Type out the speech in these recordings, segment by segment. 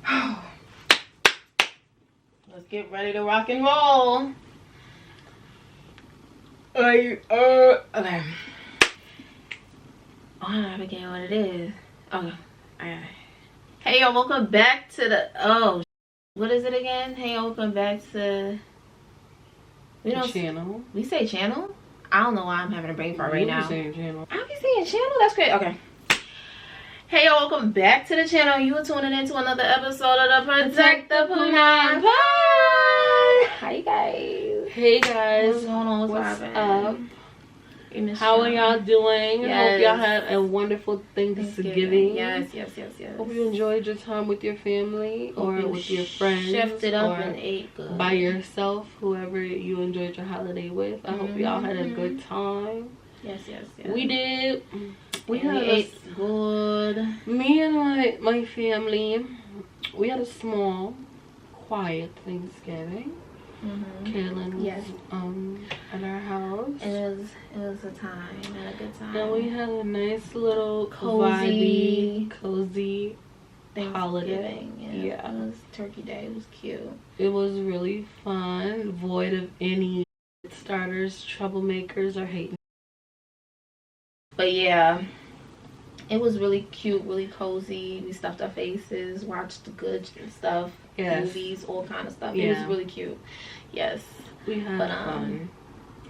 Let's get ready to rock and roll. Okay. I forget what it is. Okay. Alright. Hey y'all, welcome back to the what is it again? Hey y'all, welcome back to channel. We say channel? I don't know why I'm having a brain fart right now. Saying channel. I be saying channel? That's great. Okay. Hey y'all, welcome back to the channel. You are tuning into another episode of the Protect the PUNAN Pod. Hi guys. Hey guys. What's going on? What's up? How are y'all doing? Yes. I hope y'all had a wonderful Thanksgiving. Yes. Hope you enjoyed your time with your family or with your friends. Chefed it up or and ate good. by yourself, whoever you enjoyed your holiday with. I hope y'all had a good time. Yes. We did. We ate good. Me and my family, we had a small, quiet Thanksgiving. Kaylin was at our house. It was a time, and a good time. And we had a nice little cozy holiday. Yeah. It was Turkey Day. It was cute. It was really fun, void of any starters, troublemakers, or hating. But yeah, it was really cute, really cozy. We stuffed our faces, watched the good stuff, movies, all kind of stuff. It was really cute. Yes, we had fun.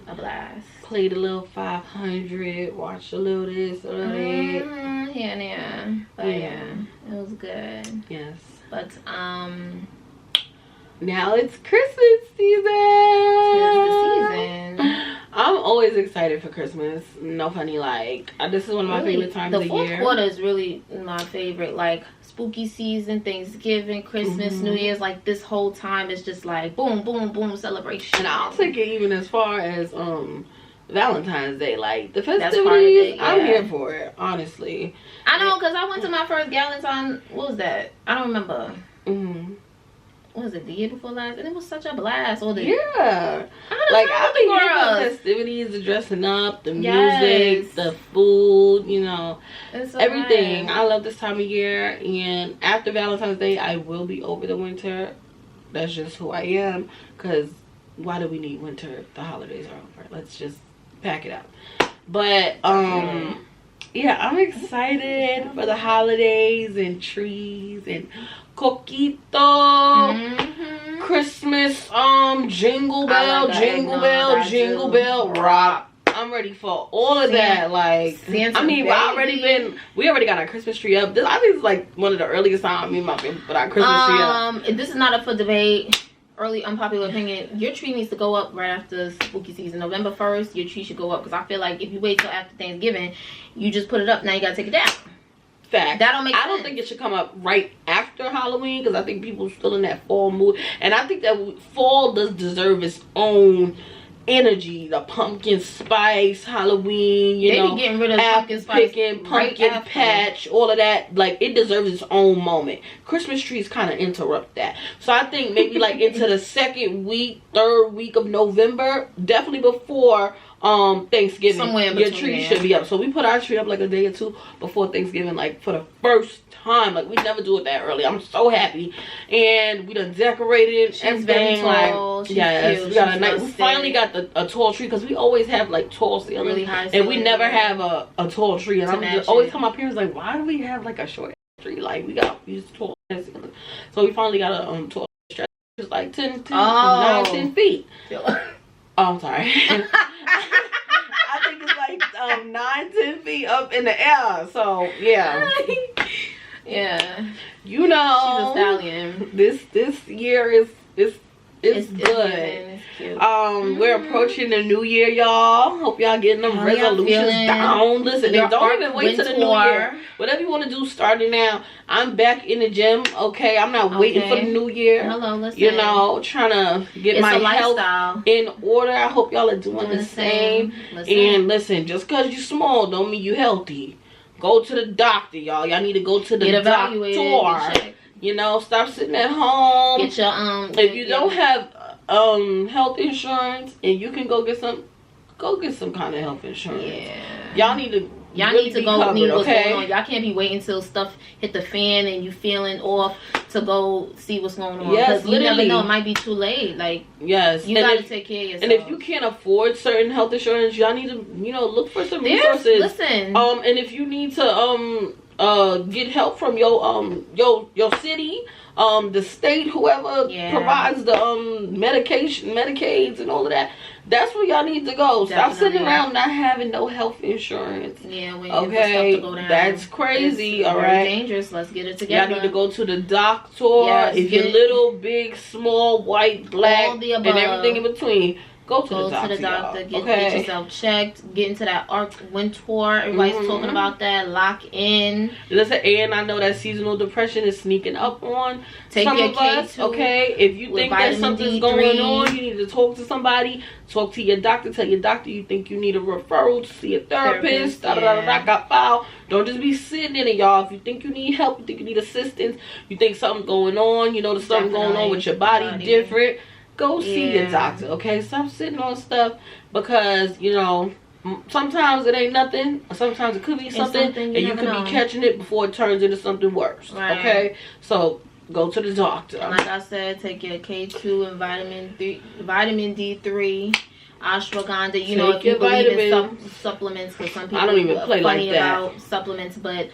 A blast. Played a little 500, watched a little this, a little that. Here and there. But yeah, it was good. Yes. But now it's Christmas season. Tis the season. I'm always excited for Christmas. No funny, like this is one of my favorite times of the year. The fourth quarter is really my favorite. Like spooky season, Thanksgiving, Christmas, New Year's. Like this whole time is just like boom, boom, boom celebration. And I'll take it even as far as Valentine's Day. Like the festivities, I'm here for it. Honestly, I know because I went to my first Valentine. What was that? I don't remember. What was it, the year before last? And it was such a blast. I think the festivities, the dressing up, the music, the food, everything. I love this time of year. And after Valentine's Day, I will be over the winter. That's just who I am. Because why do we need winter? The holidays are over. Let's just pack it up. But yeah, I'm excited for the holidays and trees and coquito, Christmas, jingle bell, jingle bell rock. I'm ready for all of that. Like, Santa we already got our Christmas tree up. I think it's like one of the earliest times me and my family put our Christmas tree up. This is not up for debate. Early unpopular opinion, your tree needs to go up right after spooky season. November 1st, your tree should go up. Because I feel like if you wait till after Thanksgiving, you just put it up. Now you got to take it down. Fact. That don't make sense. I don't think it should come up right after Halloween. Because I think people are still in that fall mood. And I think that fall does deserve its own energy. The pumpkin spice, Halloween, they be getting rid of pumpkin spice, pumpkin patch, all of that. Like, it deserves its own moment. Christmas trees kind of interrupt that. So I think maybe like into the second week, third week of November, definitely before Thanksgiving, somewhere in your between, tree should be up. So we put our tree up like a day or two before Thanksgiving, like for the first time. Like, we never do it that early. I'm so happy. And we done decorated. She's everything. very tall. She's cute. We got a nice. We finally got a tall tree because we always have like tall ceilings, really high and we never have a tall tree. And I'm just always tell my parents, like, why do we have like a short tree? Like, we use tall ceilings. So we finally got a tall tree. It's like 10 feet. Oh, I'm sorry. I think it's like 9-10 feet up in the air. So yeah. Yeah. You know, she's a stallion. This year is good. It's cute. We're approaching the new year, y'all. Hope y'all getting them resolutions down. Listen, and don't even wait till the new year. Whatever you want to do, starting now. I'm back in the gym. Okay, I'm not waiting for the new year. Hello, listen. You know, trying to get my health in order. I hope y'all are doing the same. And listen, just because you small don't mean you healthy. Go to the doctor, y'all. Y'all need to go to the doctor. You know, stop sitting at home. Get your if you don't have health insurance and you can go get some kind of health insurance. Yeah. Y'all need to Y'all really need to go need what's okay? going on. Y'all can't be waiting till stuff hit the fan and you feeling off to go see what's going on. Yes, you never know, it might be too late. Like, yes, you gotta take care of yourself. And if you can't afford certain health insurance, y'all need to, you know, look for some resources. Listen. And if you need to get help from your city, the state, whoever provides the Medicaids and all of that, that's where y'all need to go. Stop sitting around not having no health insurance. Yeah, when okay, stuff to go down. That's crazy. It's all very right, dangerous. Let's get it together. Y'all need to go to the doctor. If you're little, big, small, white, black, and everything in between. Go to the doctor. Get yourself checked. Get into that ARC wind tour. Everybody's talking about that. Lock in. Listen, and I know that seasonal depression is sneaking up on some of us. Okay, if you think that something's going on, you need to talk to somebody. Talk to your doctor. Tell your doctor you think you need a referral to see a therapist. Don't just be sitting in it, y'all. If you think you need help, you think you need assistance, you think something's going on, you know there's something going on with your body different. Go see your doctor, okay? Stop sitting on stuff because, you know, sometimes it ain't nothing. Sometimes it could be something and you could be catching it before it turns into something worse, okay? So, go to the doctor. And like I said, take your K2 and vitamin D3, ashwagandha. You know, if you believe in supplements, because some people I don't even play funny like that about supplements, but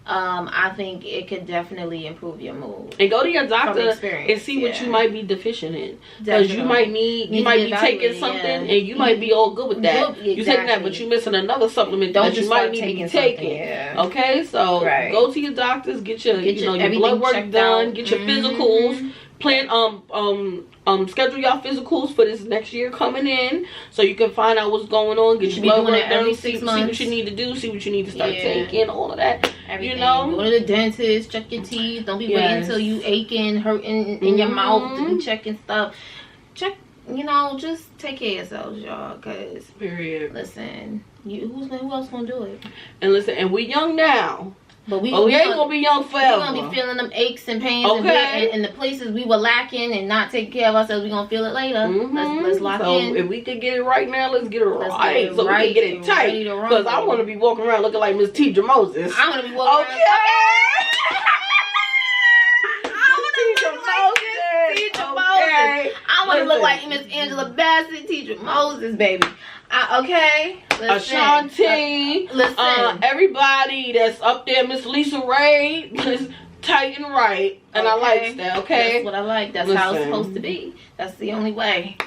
I think it could definitely improve your mood. And go to your doctor and see what you might be deficient in. Because you might be taking something and you might be all good with that. You taking that, but you missing another supplement that you might need to be taking. Okay, so go to your doctors, get your your blood work done, get your physicals. Plan schedule y'all physicals for this next year coming in, so you can find out what's going on. Get your blood work done. See what you need to do. See what you need to start taking. All of that. Everything. You know, go to the dentist. Check your teeth. Don't be waiting until you aching, hurting in your mouth to be checking stuff. Check. You know, just take care of yourselves, y'all. Cause listen, who else gonna do it? And listen, and we young now. But we ain't gonna be young forever. We gonna be feeling them aches and pains and the places we were lacking and not taking care of ourselves. We gonna feel it later. Let's lock in. So if we can get it right now, let's get it right. So we can get it tight. Because I want to be walking around looking like Miss Teacher Moses. I want to be walking around. I want to look like Miss Angela Bassett, Teacher Moses, baby. Okay, Ashanti, everybody that's up there, Miss Lisa Ray, is tight and right, and I like that. Okay, that's what I like. That's how it's supposed to be. That's the only way.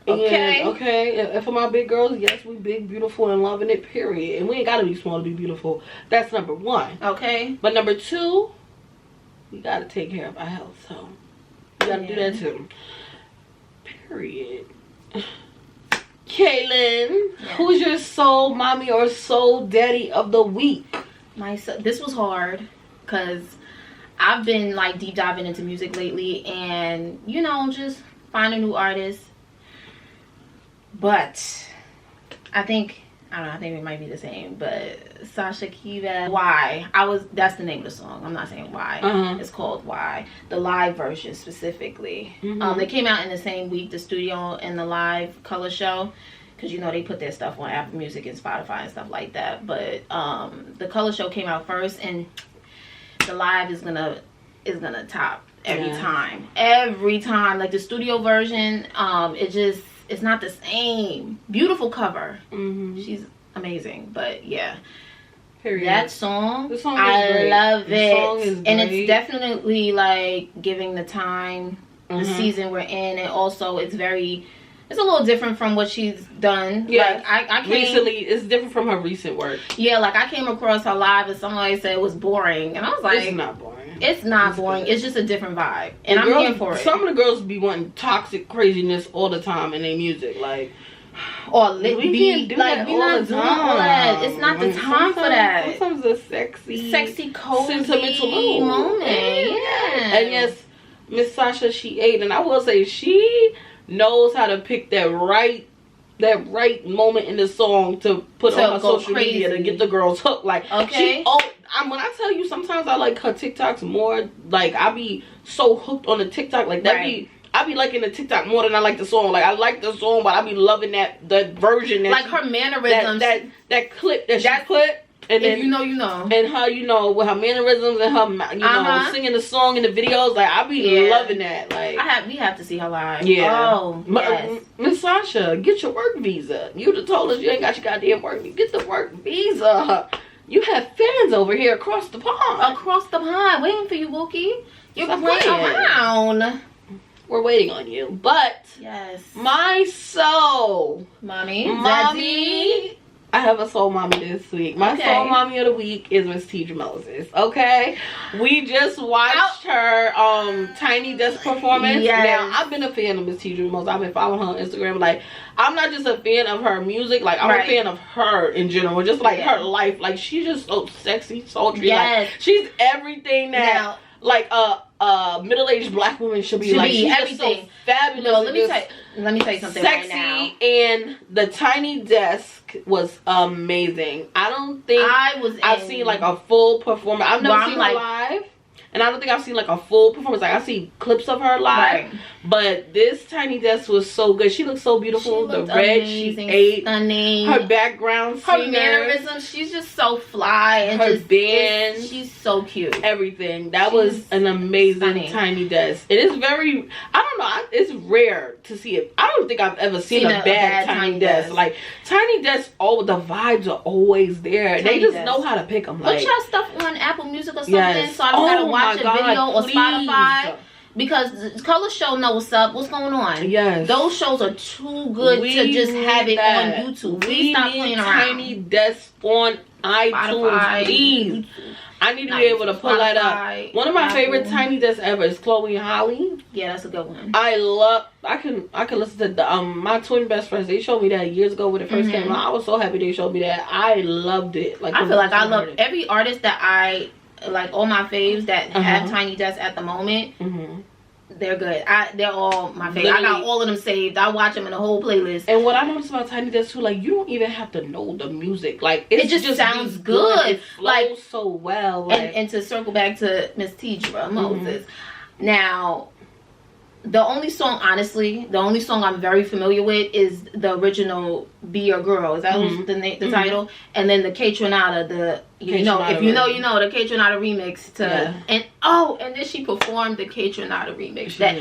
Okay, and for my big girls, yes, we big, beautiful, and loving it. Period. And we ain't gotta be small to be beautiful. That's number one. Okay, but number two, we gotta take care of our health. So we gotta do that too. Period. Kaylin, who's your soul mommy or soul daddy of the week? This was hard because I've been like deep diving into music lately, and you know, just finding new artists. But I think it might be the same. But Sasha Kiva, Why? That's the name of the song. I'm not saying Why. It's called Why. The live version specifically. They came out in the same week, the studio and the live color show, because you know they put their stuff on Apple Music and Spotify and stuff like that. But the color show came out first, and the live is gonna top every time. Like the studio version, it's not the same. Beautiful cover. She's amazing. But yeah, that song, I love it. And it's definitely like giving the time, the season we're in, and also it's a little different from what she's done. Yeah, like recently, it's different from her recent work. Yeah, like I came across her live and somebody said it was boring, and I was like, it's not boring. It's not boring. It's just a different vibe, and I'm here for it. Some of the girls be wanting toxic craziness all the time in their music, like, or we can't do that all the time. It's not the time for that. Sometimes a sexy, cozy, sentimental moment. Yeah. And yes, Miss Sasha, she ate, and I will say she knows how to pick that right moment in the song to put on her social media to get the girls hooked. Like, when I tell you, sometimes I like her TikToks more. Like, I be so hooked on the TikTok. Like, I be liking the TikTok more than I like the song. Like, I like the song, but I be loving that version. Like her mannerisms. That clip that she put. And then, if you know, you know. And her, you know, with her mannerisms and her, you know, singing the song in the videos. Like, I be loving that. Like, we have to see her live. Yeah. Oh, yes. Miss Sasha, get your work visa. You done told us you ain't got your goddamn work visa. Get the work visa. You have fans over here across the pond. Across the pond. Waiting for you, Wookie. You're playing around. We're waiting on you. But, yes. my soul. Mommy. Daddy. I have a soul mommy this week. My soul mommy of the week is Miss Tidra Moses. Okay, we just watched her Tiny Desk performance. Now I've been a fan of Miss Tidra Moses. I've been following her on Instagram. Like, I'm not just a fan of her music. Like, I'm a fan of her in general. Just like her life. Like, she's just so sexy, sultry. Like, she's everything that like a middle-aged black woman should be. Like, she's everything. Just so fabulous. No, let me tell you something sexy, right now. And the Tiny Desk was amazing. I don't think I've seen like a full performance. I've never seen her live. And I don't think I've seen like a full performance. Like, I see clips of her live. But this Tiny Desk was so good. She looked so beautiful. The red she ate. Stunning. Her background singer. Her mannerisms. She's just so fly. And her band. She's so cute. Everything. That was an amazing Tiny Desk. It is very, I don't know. It's rare to see it. I don't think I've ever seen a bad Tiny Desk. Like, Tiny Desk, the vibes are always there. They just know how to pick them. Put y'all stuff on Apple Music or something. So I don't gotta watch a video or Spotify. Because Color Show know what's up, what's going on. Yes, those shows are too good to just have it on YouTube. We stop playing around. Tiny Desk on iTunes, please. I need to be able to pull that up. One of my favorite Tiny Desks ever is Chloe and Holly. Yeah, that's a good one. I can listen to the my twin best friends. They showed me that years ago when it first came out. I was so happy they showed me that. I loved it. Like, I feel like I love every artist that I like. All my faves that have Tiny Desks at the moment. They're good. They're all my favorite. I got all of them saved. I watch them in a whole playlist. And what I noticed about Tiny Desk too, like, you don't even have to know the music. Like, it just sounds good. It flows like so well. Like, and to circle back to Miss Tidra Moses, now, the only song I'm very familiar with is the original "Be Your Girl." Is that the title? And then the K Tronada, the you know the K Tronada remix to and then she performed the K Tronada remix. That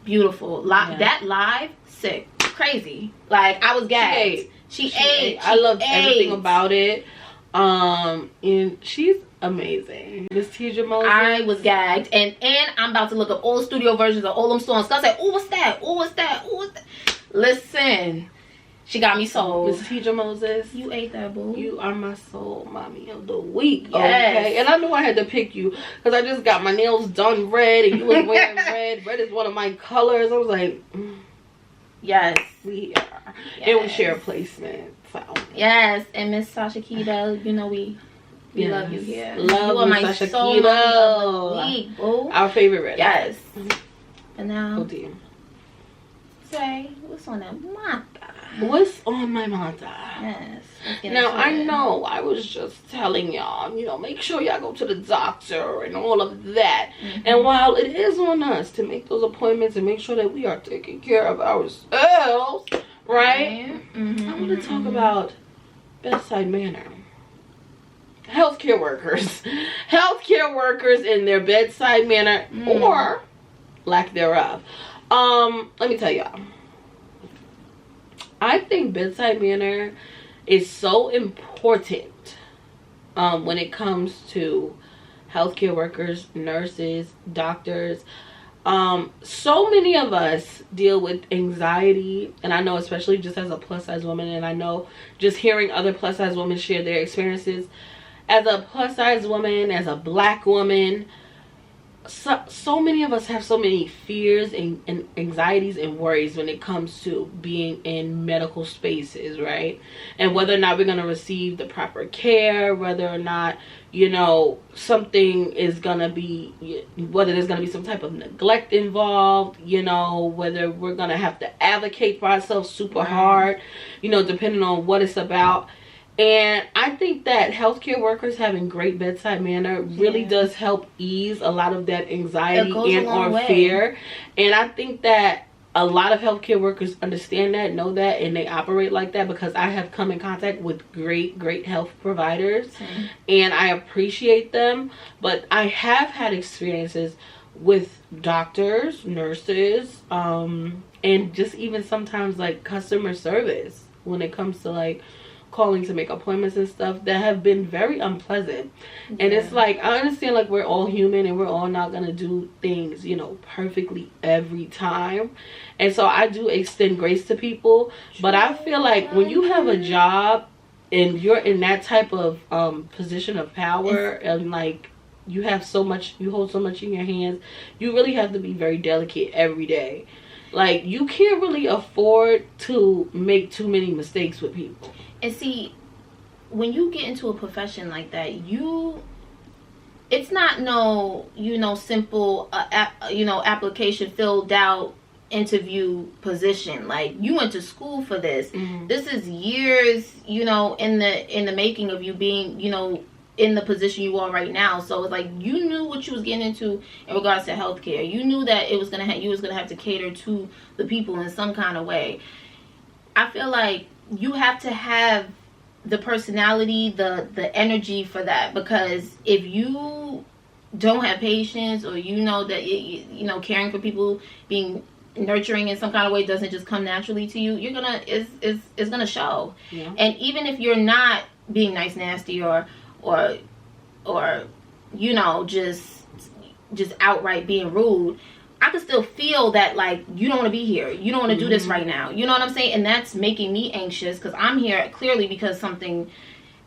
beautiful that live, sick, crazy. Like, I was gagged. She ate. I loved everything about it. And she's amazing. Miss Tidra Moses. I was gagged, and I'm about to look up all the studio versions of all them songs. Cause I said, "Oh, what's that? Oh, what's that? Oh, what's that?" Listen, she got me sold. Miss Tidra Moses, you ate that, boo. You are my soul mommy of the week. Yes. Okay, and I knew I had to pick you because I just got my nails done red, and you was wearing red. Red is one of my colors. I was like, yes, we are, and we share a placement. So. Yes, and Miss Sasha Keto, you know we love you here. Love you, Sasha Keto. Our favorite redhead. Yes. And now, oh dear. Say, what's on that mata? What's on my mata? Yes. Now, I know I was just telling y'all, make sure y'all go to the doctor and all of that. And while it is on us to make those appointments and make sure that we are taking care of ourselves, right? I want to talk about bedside manner. Healthcare workers. Healthcare workers in their bedside manner or lack thereof. Let me tell y'all. I think bedside manner is so important when it comes to healthcare workers, nurses, doctors. So many of us deal with anxiety, and I know especially just as a plus size woman, and I know just hearing other plus size women share their experiences. As a plus size woman, as a black woman, so many of us have so many fears and anxieties and worries when it comes to being in medical spaces, right? And whether or not we're going to receive the proper care, whether or not, something is going to be, whether there's going to be some type of neglect involved, whether we're going to have to advocate for ourselves super hard, depending on what it's about. And I think that healthcare workers having great bedside manner really does help ease a lot of that anxiety and or fear. And I think that a lot of healthcare workers understand that, know that, and they operate like that, because I have come in contact with great health providers, and I appreciate them. But I have had experiences with doctors, nurses, and just even sometimes like customer service when it comes to like calling to make appointments and stuff, that have been very unpleasant. And it's like, I understand like we're all human and we're all not gonna do things, you know, perfectly every time, and so I do extend grace to people. But I feel like when you have a job and you're in that type of position of power, and like you have so much, you hold so much in your hands, you really have to be very delicate every day. Like, you can't really afford to make too many mistakes with people. And see, when you get into a profession like that, it's not no, you know, simple, application filled out interview position. Like, you went to school for this. This is years, you know, in the making of you being, you know, in the position you are right now. So it's like, you knew what you was getting into in regards to healthcare. You knew that it was you was gonna have to cater to the people in some kind of way. I feel like you have to have the personality, the energy for that, because if you don't have patience, or you know that you know, caring for people, being nurturing in some kind of way doesn't just come naturally to you, it's gonna show. And even if you're not being nice, nasty, or you know, just outright being rude, I can still feel that, like, you don't want to be here, you don't want to do this right now, you know what I'm saying? And that's making me anxious, because I'm here clearly because something,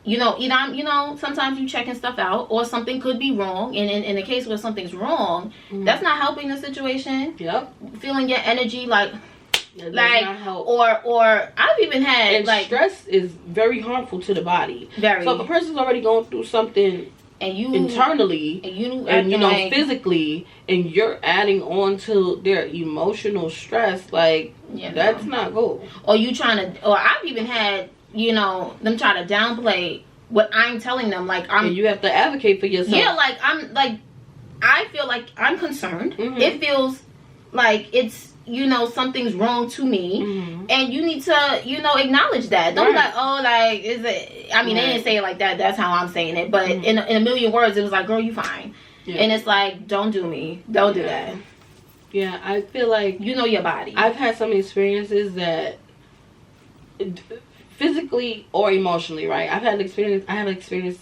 you know, either I'm, you know, sometimes you checking stuff out, or something could be wrong, and in the case where something's wrong, that's not helping the situation. Feeling your energy like or I've even had, and like, stress is very harmful to the body. So if a person's already going through something, and you internally, and you know, like, physically, and you're adding on to their emotional stress, like, that's not good. Or you trying to, or I've even had, you know, them try to downplay what I'm telling them. Like, and you have to advocate for yourself. Yeah, like, I feel like I'm concerned. It feels like it's, you know, something's wrong to me, and you need to, you know, acknowledge that. Don't be like, oh, like, is it, I mean, they didn't say it like that, that's how I'm saying it, but in a million words, it was like, girl, you fine. And it's like, don't do me, don't do that. I feel like, you know your body. I've had some experiences that, physically or emotionally, right? I have experience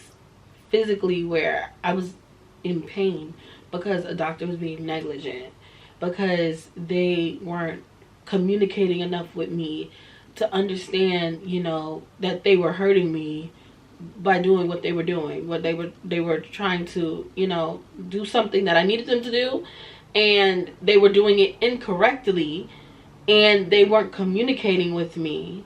physically where I was in pain because a doctor was being negligent, because they weren't communicating enough with me to understand, you know, that they were hurting me by doing what they were doing. What they were trying to, you know, do something that I needed them to do, and they were doing it incorrectly, and they weren't communicating with me,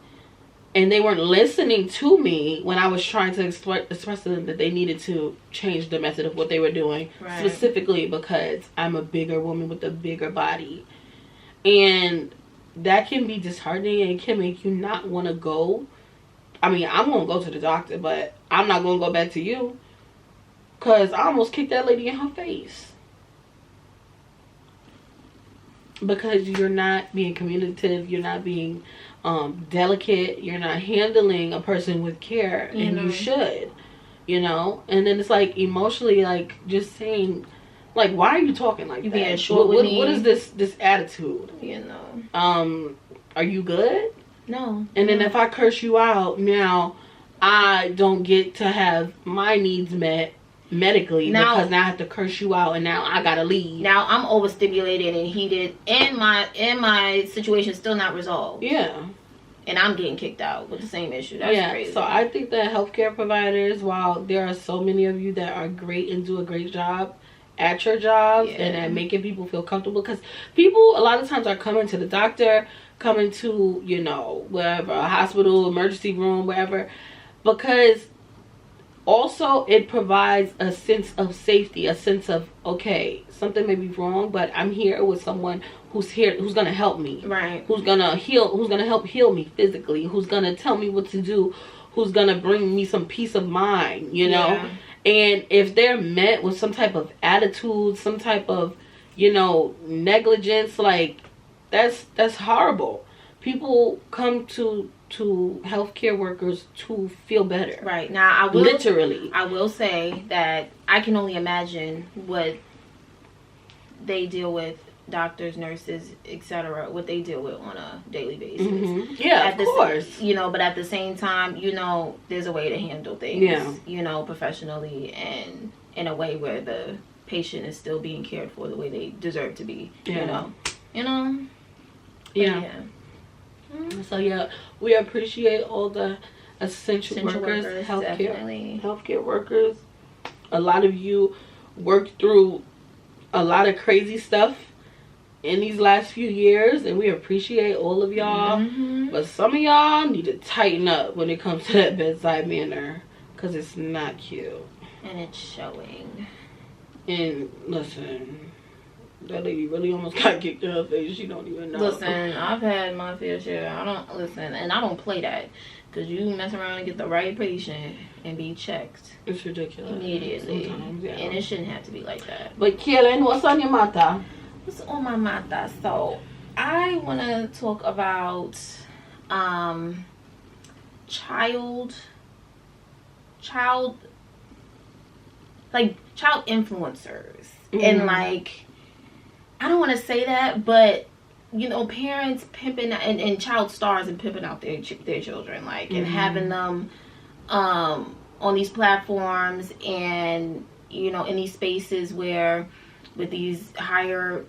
and they weren't listening to me when I was trying to express to them that they needed to change the method of what they were doing. Specifically because I'm a bigger woman with a bigger body. And that can be disheartening, and it can make you not want to go. I mean, I'm going to go to the doctor, but I'm not going to go back to you, because I almost kicked that lady in her face. Because you're not being communicative, you're not being delicate, you're not handling a person with care, and you should, you know. And then it's like, emotionally, like, just saying, like, why are you talking like that? Being short with me. What is this attitude? You know. Are you good? No. And then if I curse you out, now I don't get to have my needs met medically, because now I have to curse you out, and now I gotta leave. Now I'm overstimulated and heated, and my situation still not resolved. And I'm getting kicked out with the same issue. That's crazy. So I think that healthcare providers, while there are so many of you that are great and do a great job at your jobs and at making people feel comfortable, because people a lot of times are coming to the doctor, coming to, you know, wherever, a hospital, emergency room, wherever, because also it provides a sense of safety, a sense of, okay, something may be wrong, but I'm here with someone who's here, who's gonna help me, who's gonna help heal me physically, who's gonna tell me what to do, who's gonna bring me some peace of mind, you know. And if they're met with some type of attitude, some type of, you know, negligence, like, That's horrible. People come to healthcare workers to feel better. Right. Now, I will say that I can only imagine what they deal with, doctors, nurses, etc., what they deal with on a daily basis. Mm-hmm. Yeah, of course. But at the same time, there's a way to handle things, professionally and in a way where the patient is still being cared for the way they deserve to be, Yeah. Yeah. So yeah, we appreciate all the essential workers, healthcare workers. A lot of you worked through a lot of crazy stuff in these last few years, and we appreciate all of y'all. Mm-hmm. But some of y'all need to tighten up when it comes to that bedside manner, because it's not cute. And it's showing. And listen, that lady really almost got kicked in her face. She don't even know. Listen, I've had my fair share. I don't play that, because you mess around and get the right patient and be checked. It's ridiculous. Immediately. Sometimes, yeah. And it shouldn't have to be like that. But Kaylin, what's on your mata? What's on my mata? So I want to talk about child influencers. Mm-hmm. And I don't want to say that, but parents pimping and child stars and pimping out their children, mm-hmm. and having them on these platforms and in these spaces where with these higher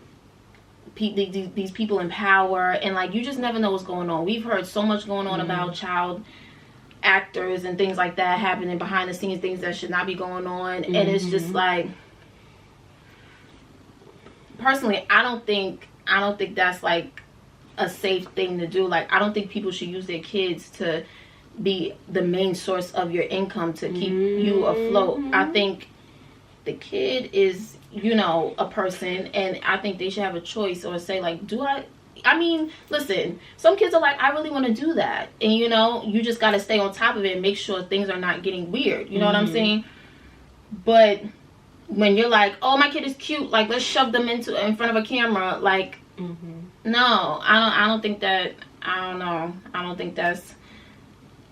these people in power, and you just never know what's going on. We've heard so much going on mm-hmm. about child actors and things like that happening behind the scenes, things that should not be going on. Mm-hmm. And it's just personally, I don't think that's a safe thing to do. I don't think people should use their kids to be the main source of your income to keep mm-hmm. you afloat. I think the kid is, a person, and I think they should have a choice or say listen, some kids are I really want to do that. And, you just got to stay on top of it and make sure things are not getting weird. You know mm-hmm. what I'm saying? But when you're oh, my kid is cute, let's shove them in front of a camera, mm-hmm. No, I don't think that, I don't know. I don't think that's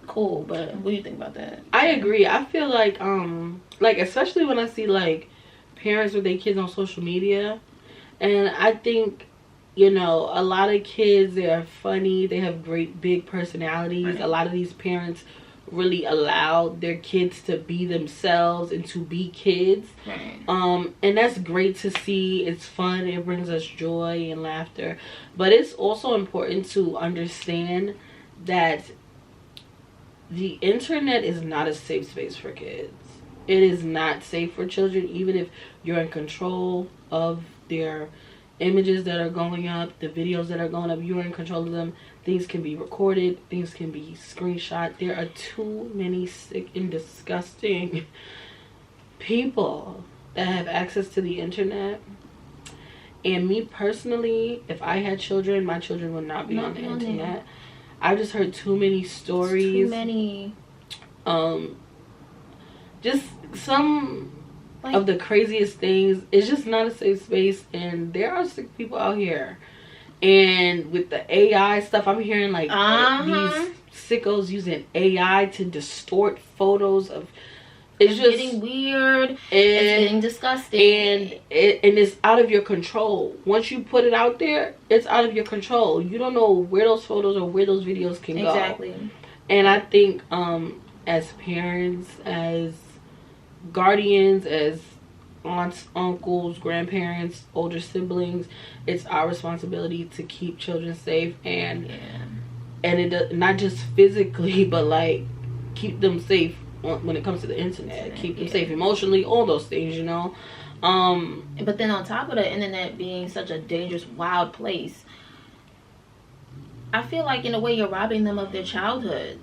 cool. But what do you think about that? I agree. I feel especially when I see parents with their kids on social media, and I think a lot of kids, they are funny, they have great big personalities. Right. A lot of these parents really allow their kids to be themselves and to be kids. Right. And that's great to see. It's fun. It brings us joy and laughter. But it's also important to understand that the internet is not a safe space for kids. It is not safe for children, even if you're in control of their images that are going up, the videos that are going up, you're in control of them. Things can be recorded, things can be screenshot. There are too many sick and disgusting people that have access to the internet. And me personally, if I had children, my children would not be on the internet. I've just heard too many stories. Too many. Just some of the craziest things. It's just not a safe space, and there are sick people out here. And with the AI stuff, I'm hearing these sickos using AI to distort photos of. It's just getting weird. It's getting disgusting, and it's out of your control. Once you put it out there, it's out of your control. You don't know where those photos or where those videos can go. Exactly. And I think as parents, as guardians, as aunts, uncles, grandparents, older siblings, it's our responsibility to keep children safe, and it not just physically, but keep them safe when it comes to the internet. Keep them safe emotionally, all those things, But then on top of the internet being such a dangerous, wild place, I feel in a way you're robbing them of their childhood.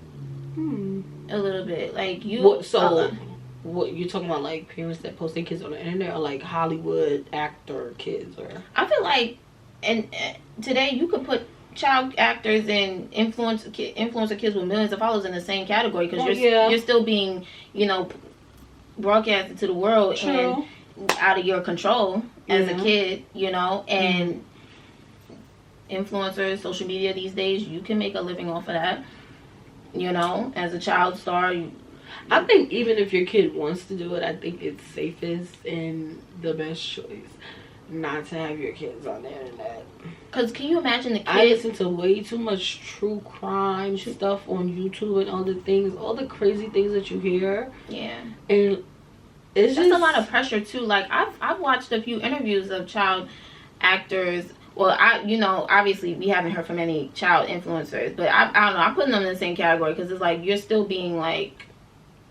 A little bit. What you talking about, parents that post their kids on the internet, or Hollywood actor kids? Or I feel and today you could put child actors and influencer kids with millions of followers in the same category, because you're still being broadcasted to the world. True. And out of your control as a kid, and influencers, social media these days, you can make a living off of that. You know, as a child star, I think even if your kid wants to do it, I think it's safest and the best choice not to have your kids on the internet. Because can you imagine the kids? I listen to way too much true crime stuff on YouTube and all the things, all the crazy things that you hear. Yeah. And it's just a lot of pressure too. Like I've watched a few interviews of child actors. Well, obviously we haven't heard from any child influencers, but I don't know. I'm putting them in the same category because it's like you're still being like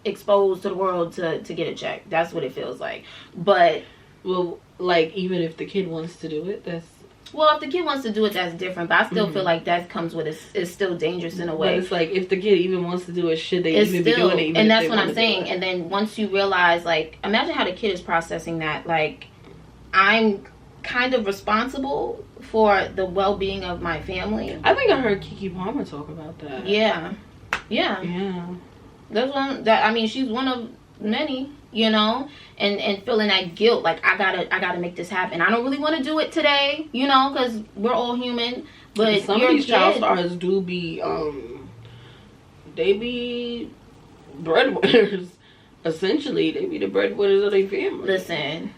exposed to the world to get a check. That's what it feels like. But well, like even if the kid wants to do it, if the kid wants to do it, that's different. But I still feel like that comes with it's still dangerous in a way. But it's like if the kid even wants to do it, should they even be doing it? Even and that's what I'm saying. And then once you realize, like, imagine how the kid is processing that. Like, I'm kind of responsible for the well-being of my family. I think I heard Keke Palmer talk about that. Yeah. That's one. She's one of many, you know, and feeling that guilt, like I gotta make this happen. I don't really want to do it today, you know, because we're all human. But some of these child stars do be they be breadwinners. Essentially, they be the breadwinners of their family. Listen,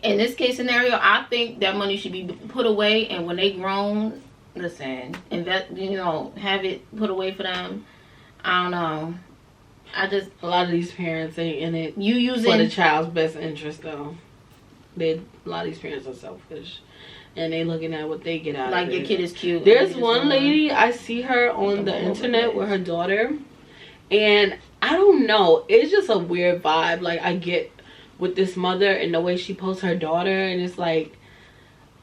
in this case scenario, I think that money should be put away, and when they grown, listen, invest, you know, have it put away for them. I don't know. A lot of these parents ain't in it for the child's best interest, though. A lot of these parents are selfish, and they looking at what they get out of it. Like your kid is cute. There's one lady, I see her on the internet with her daughter, and I don't know, it's just a weird vibe like I get with this mother and the way she posts her daughter, and it's like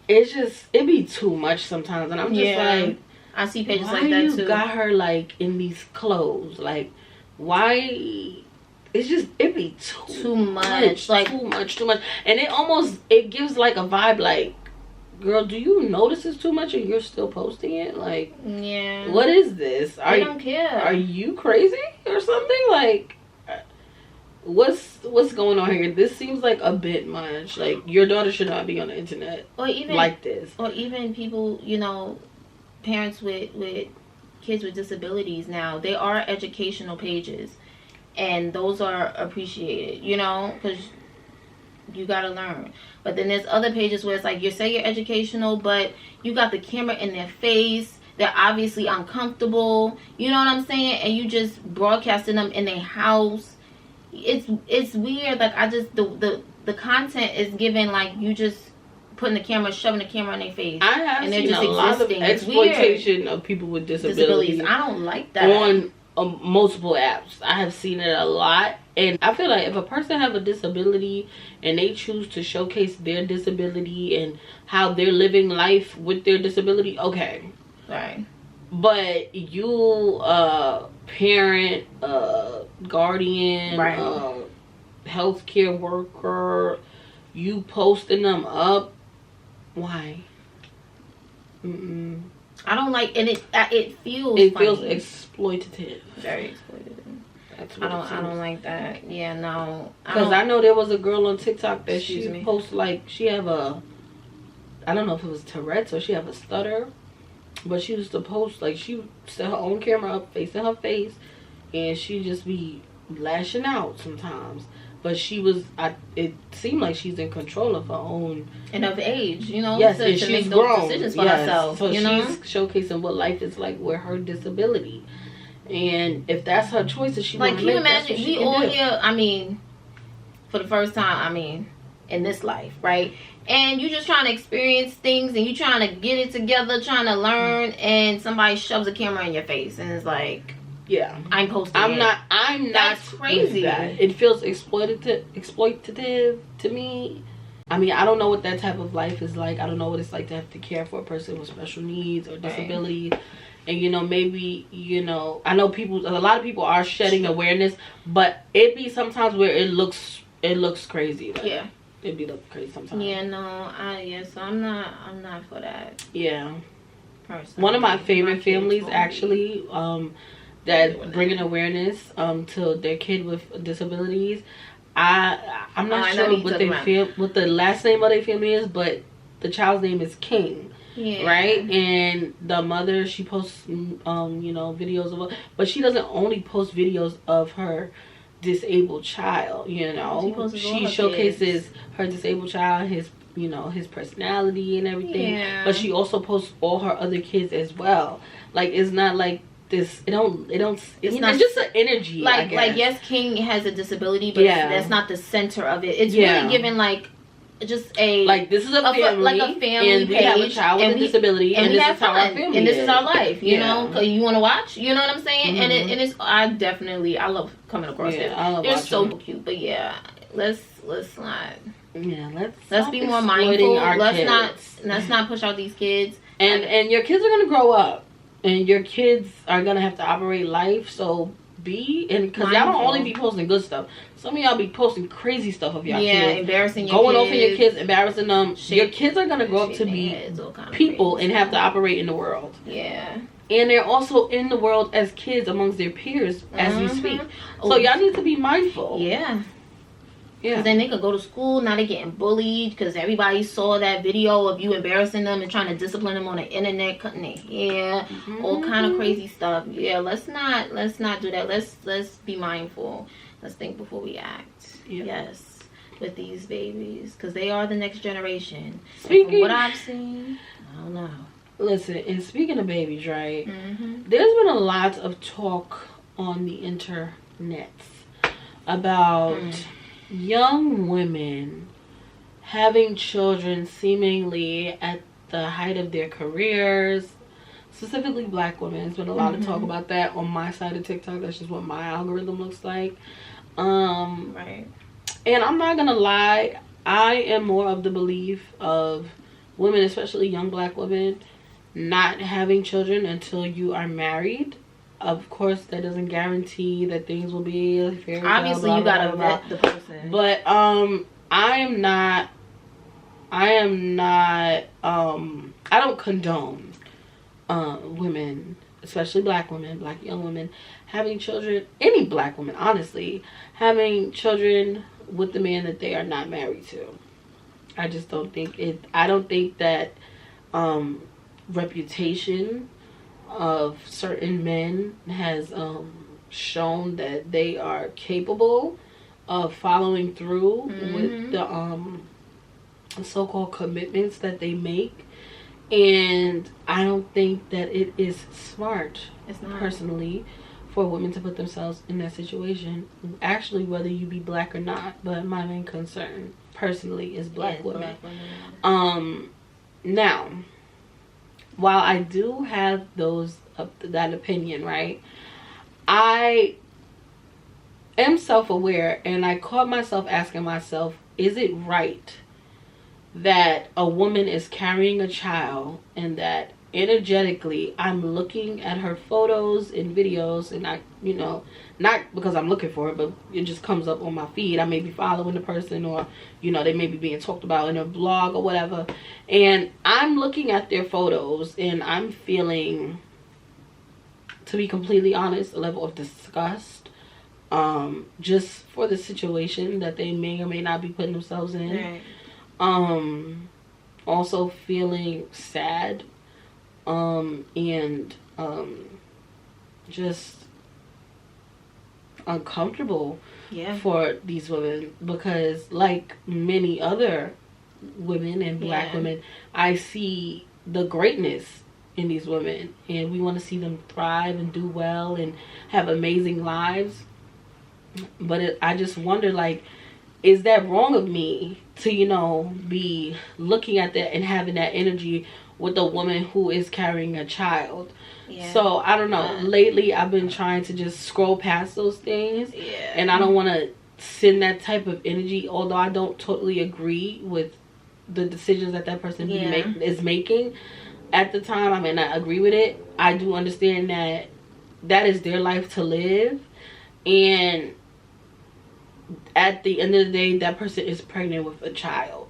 it be too much sometimes, and I'm just like, I see pages like that too. You got her like in these clothes, like why? It's just it be too much, like too much, and it gives like a vibe like, girl, do you notice it's too much and you're still posting it? Like, yeah, what is this? I don't care. Are you crazy or something? Like, what's going on here? This seems like a bit much. Like, your daughter should not be on the internet or even like this. Or even people, you know, parents with kids with disabilities now, they are educational pages, and those are appreciated, you know, because you gotta learn. But then there's other pages where it's like, you say you're educational, but you got the camera in their face, they're obviously uncomfortable, you know what I'm saying, and you just broadcasting them in their house. It's weird. Like, I just the content is given like you just putting shoving the camera in their face. I have seen a lot of exploitation of people with disabilities. I don't like that. On multiple apps. I have seen it a lot. And I feel like if a person have a disability and they choose to showcase their disability and how they're living life with their disability, okay. Right. But you, parent, guardian, right. Healthcare worker, you posting them up, why? I don't like, and it feels exploitative. Very exploitative. That's what I don't like that. Yeah, no. Because I know there was a girl on TikTok that she posted, like, she have I don't know if it was Tourette's or she have a stutter, but she used to post, like, she set her own camera up facing her face, and she just be lashing out sometimes. But it seemed like she's in control of her own. And of age, you know? Yes, and she's make those grown. Decisions for herself. So she's showcasing what life is like with her disability. And if that's her choice that she like, can you imagine, we all here, I mean, for the first time, I mean, in this life, right? And you just trying to experience things and you trying to get it together, trying to learn, and somebody shoves a camera in your face and it's like, yeah, I'm posting I'm not That's crazy. That. It feels exploitative to me. I mean, I don't know what that type of life is like. I don't know what it's like to have to care for a person with special needs or disabilities. Right. And, you know, maybe, you know, I know a lot of people are shedding awareness, but it be sometimes where it looks crazy. Like, yeah. It'd be look crazy sometimes. Yeah, no, so I'm not for that. Yeah. Personally. One of my favorite families actually, that bringing awareness to their kid with disabilities. I'm not sure what the last name of their family is, but the child's name is King. Yeah. Right? And the mother, she posts videos of her, but she doesn't only post videos of her disabled child, she showcases her disabled child, his personality and everything. Yeah. But she also posts all her other kids as well. Like, it's not like this, it's not just an energy, like yes, King has a disability, but that's not the center of it. It's really given like just this is a family, and we have a child with a disability, and this is how our family and this is our life, you know. You want to watch, you know what I'm saying? And it's I love coming across it. They're so cute, but let's not be more mindful. Let's not push out these kids, and your kids are gonna grow up, and your kids are gonna have to operate life. So because y'all don't only be posting good stuff. Some of y'all be posting crazy stuff of y'all kids. Embarrassing your going over your kids, embarrassing them. Your kids are gonna grow up to be people and have to operate in the world. Yeah. And they're also in the world as kids amongst their peers as we speak. So y'all need to be mindful. Yeah. Because then they could go to school, now they're getting bullied because everybody saw that video of you embarrassing them and trying to discipline them on the internet, cutting their hair, all kind of crazy stuff. Yeah, let's not do that. Let's be mindful. Let's think before we act. Yes, with these babies, because they are the next generation. From what I've seen, I don't know. Listen, and speaking of babies, right? There's been a lot of talk on the internet about young women having children seemingly at the height of their careers, specifically black women. There's been a lot of talk about that on my side of TikTok. That's just what my algorithm looks like. Right. And I'm not gonna lie, I am more of the belief of women, especially young black women, not having children until you are married. Of course, that doesn't guarantee that things will be fair. Obviously, you gotta vet the person. But I don't condone women, especially black women, black young women, having children. Any black woman, honestly, having children with the man that they are not married to. I just don't think it. I don't think that reputation of certain men has shown that they are capable of following through with the so-called commitments that they make. And I don't think that it is smart, personally, for women to put themselves in that situation. Actually, whether you be black or not, but my main concern personally is black women. Now, while I do have that opinion, right, I am self-aware, and I caught myself asking myself, is it right that a woman is carrying a child and that energetically I'm looking at her photos and videos, and I, not because I'm looking for it, but it just comes up on my feed. I may be following the person, or they may be being talked about in a blog or whatever, and I'm looking at their photos and I'm feeling, to be completely honest, a level of disgust, just for the situation that they may or may not be putting themselves in. Right. Also feeling sad, and just uncomfortable for these women, because like many other women and black women, I see the greatness in these women, and we want to see them thrive and do well and have amazing lives. But I just wonder, like, is that wrong of me to, be looking at that and having that energy with a woman who is carrying a child? So I don't know. Lately, I've been trying to just scroll past those things, and I don't want to send that type of energy. Although I don't totally agree with the decisions that person is making at the time, I may not agree with it. I do understand that is their life to live, and at the end of the day, that person is pregnant with a child.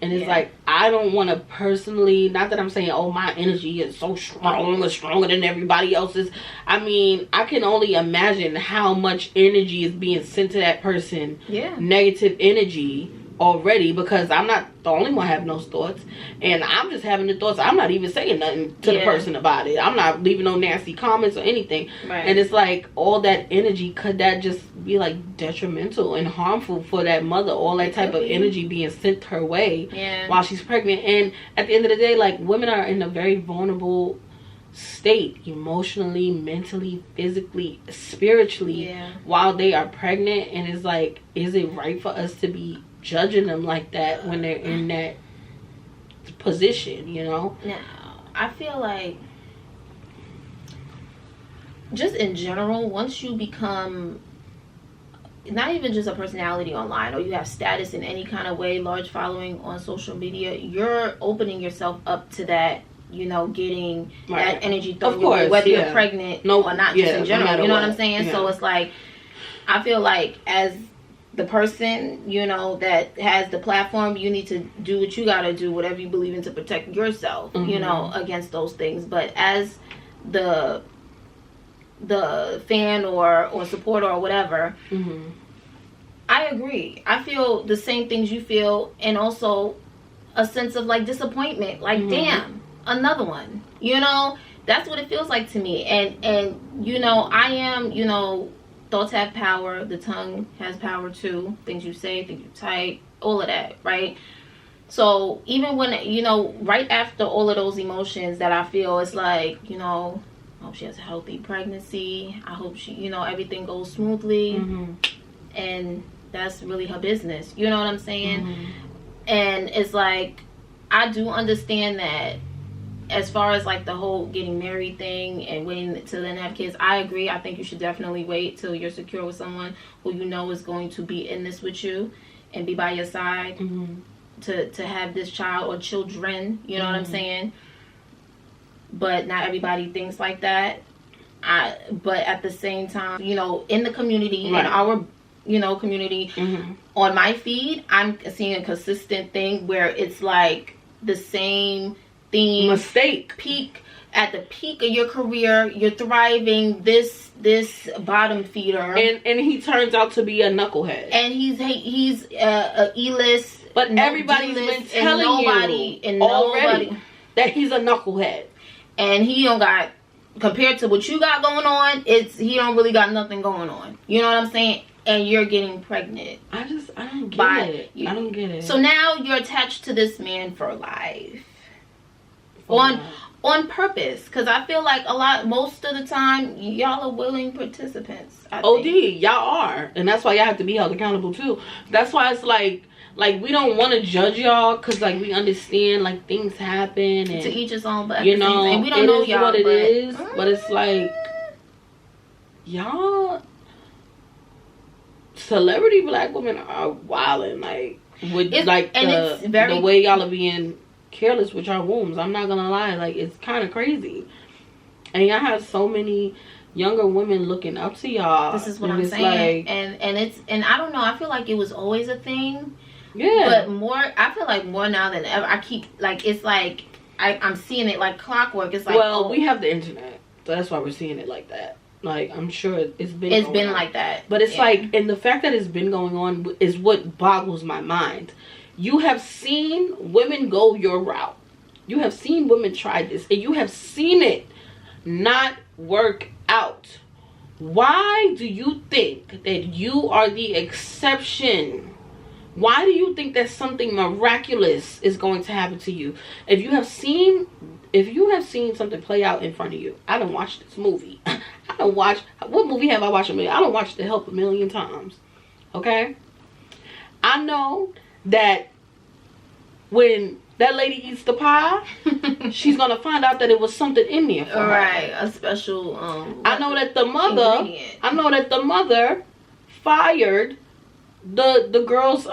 And it's like, I don't want to personally, not that I'm saying, oh, my energy is so strong or stronger than everybody else's. I mean, I can only imagine how much energy is being sent to that person. Negative energy already, because I'm not the only one having those thoughts, and I'm just having the thoughts. I'm not even saying nothing to the person about it. I'm not leaving no nasty comments or anything. Right. And it's like, all that energy, could that just be like detrimental and harmful for that mother? All that type of energy being sent her way while she's pregnant. And at the end of the day, like, women are in a very vulnerable state, emotionally, mentally, physically, spiritually, while they are pregnant. And it's like, is it right for us to be judging them like that when they're in that position, you know? No, I feel like, just in general, once you become not even just a personality online, or you have status in any kind of way, large following on social media, you're opening yourself up to that, you know, getting that energy thrown your way, whether you're pregnant or not, just in general, you know what I'm saying? So it's like, I feel like, as the person, you know, that has the platform, you need to do what you gotta do, whatever you believe in, to protect yourself, you know, against those things. But as the fan or supporter or whatever, I agree. I feel the same things you feel, and also a sense of like disappointment, like damn, another one, you know? That's what it feels like to me. And you know, I am, you know, thoughts have power, the tongue has power too, things you say, things you type, all of that, right? So even when, you know, right after all of those emotions that I feel, it's like, you know, I hope she has a healthy pregnancy, I hope she, you know, everything goes smoothly, and that's really her business, you know what I'm saying? And it's like, I do understand that as far as like the whole getting married thing and waiting to then have kids, I agree. I think you should definitely wait till you're secure with someone who you know is going to be in this with you and be by your side to have this child or children, you know what I'm saying? But not everybody thinks like that. But at the same time, you know, in the community, in our, you know, community, on my feed, I'm seeing a consistent thing where it's like the same theme. Peak at the peak of your career, you're thriving, this bottom feeder, and he turns out to be a knucklehead, and he's a E-list, but everybody's been telling you already that he's a knucklehead, and he don't got, compared to what you got going on, he don't really got nothing going on, you know what I'm saying? And you're getting pregnant. I don't get it. I don't get it. So now you're attached to this man for life. On purpose, because I feel like most of the time, y'all are willing participants. OD, y'all are, and that's why y'all have to be held accountable too. That's why it's like we don't want to judge y'all, because like we understand like things happen, and to each his own. But you know, and we don't know y'all what it is, but it's like y'all celebrity black women are wilding, like with the way y'all are being careless with your wombs. I'm not gonna lie, like it's kind of crazy, and y'all have so many younger women looking up to y'all. This is what I'm saying, like, and I don't know, I feel like it was always a thing, but I feel like more now than ever. I keep like, it's like I'm seeing it like clockwork. It's like, well, we have the internet, so that's why we're seeing it like that. Like, I'm sure it's been like that, but it's like, and the fact that it's been going on is what boggles my mind. You have seen women go your route. You have seen women try this, and you have seen it not work out. Why do you think that you are the exception? Why do you think that something miraculous is going to happen to you? If you have seen something play out in front of you, I don't watch this movie. What movie have I watched a million? I don't watch The Help a million times. Okay? I know that when that lady eats the pie, she's gonna find out that it was something in there for her. Right, a special I know that the mother fired the girl's